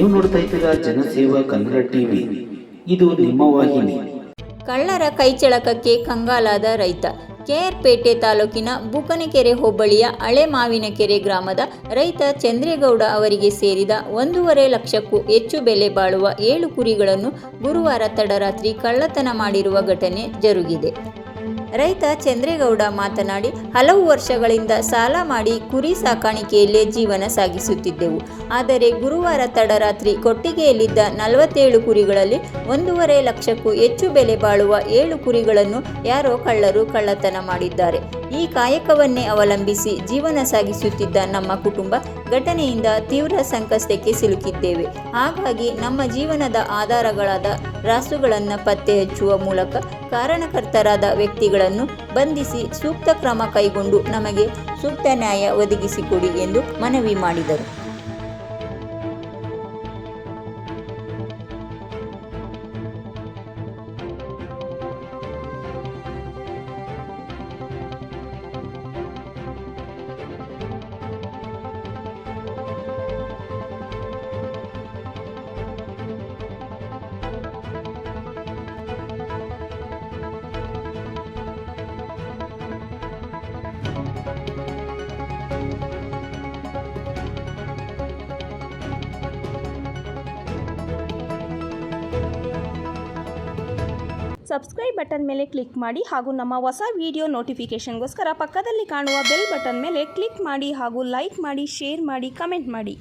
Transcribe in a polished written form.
ನೀವು ನೋಡ್ತಾ ಇದ್ದೀರಾ ಜನಸೇವಾ ಕನ್ನಡ ಟಿವಿ, ಇದು ನಿಮ್ಮ ವಾಹಿನಿ. ಕಳ್ಳರ ಕೈಚಳಕಕ್ಕೆ ಕಂಗಾಲಾದ ರೈತ. ಕೆಆರ್ಪೇಟೆ ತಾಲೂಕಿನ ಬೂಕನಕೆರೆ ಹೋಬಳಿಯ ಹಳೆ ಮಾವಿನಕೆರೆ ಗ್ರಾಮದ ರೈತ ಚಂದ್ರೇಗೌಡ ಅವರಿಗೆ ಸೇರಿದ 1.5 ಲಕ್ಷಕ್ಕೂ ಹೆಚ್ಚು ಬೆಲೆ ಬಾಳುವ 7 ಕುರಿಗಳನ್ನು ಗುರುವಾರ ತಡರಾತ್ರಿ ಕಳ್ಳತನ ಮಾಡಿರುವ ಘಟನೆ ಜರುಗಿದೆ. ರೈತ ಚಂದ್ರೇಗೌಡ ಮಾತನಾಡಿ, ಹಲವು ವರ್ಷಗಳಿಂದ ಸಾಲ ಮಾಡಿ ಕುರಿ ಸಾಕಾಣಿಕೆಯಲ್ಲೇ ಜೀವನ ಸಾಗಿಸುತ್ತಿದ್ದೆವು. ಆದರೆ ಗುರುವಾರ ತಡರಾತ್ರಿ ಕೊಟ್ಟಿಗೆಯಲ್ಲಿದ್ದ 47 ಕುರಿಗಳಲ್ಲಿ 1.5 ಲಕ್ಷಕ್ಕೂ ಹೆಚ್ಚು ಬೆಲೆ ಬಾಳುವ 7 ಕುರಿಗಳನ್ನು ಯಾರೋ ಕಳ್ಳರು ಕಳ್ಳತನ ಮಾಡಿದ್ದಾರೆ. ಈ ಕಾಯಕವನ್ನೇ ಅವಲಂಬಿಸಿ ಜೀವನ ಸಾಗಿಸುತ್ತಿದ್ದ ನಮ್ಮ ಕುಟುಂಬ ಘಟನೆಯಿಂದ ತೀವ್ರ ಸಂಕಷ್ಟಕ್ಕೆ ಸಿಲುಕಿದ್ದೇವೆ. ಹಾಗಾಗಿ ನಮ್ಮ ಜೀವನದ ಆಧಾರಗಳಾದ ರಾಸುಗಳನ್ನು ಪತ್ತೆ ಹಚ್ಚುವ ಮೂಲಕ ಕಾರಣಕರ್ತರಾದ ವ್ಯಕ್ತಿಗಳನ್ನು ಬಂಧಿಸಿ ಸೂಕ್ತ ಕ್ರಮ ಕೈಗೊಂಡು ನಮಗೆ ಸೂಕ್ತ ನ್ಯಾಯ ಒದಗಿಸಿಕೊಡಿ ಎಂದು ಮನವಿ ಮಾಡಿದರು. ಸಬ್ಸ್ಕ್ರೈಬ್ ಬಟನ್ ಮೇಲೆ ಕ್ಲಿಕ್ ಮಾಡಿ ಹಾಗೂ ನಮ್ಮ ಹೊಸ ವಿಡಿಯೋ ನೋಟಿಫಿಕೇಷನ್ಗೋಸ್ಕರ ಪಕ್ಕದಲ್ಲಿ ಕಾಣುವ ಬೆಲ್ ಬಟನ್ ಮೇಲೆ ಕ್ಲಿಕ್ ಮಾಡಿ ಹಾಗೂ ಲೈಕ್ ಮಾಡಿ, ಶೇರ್ ಮಾಡಿ, ಕಮೆಂಟ್ ಮಾಡಿ.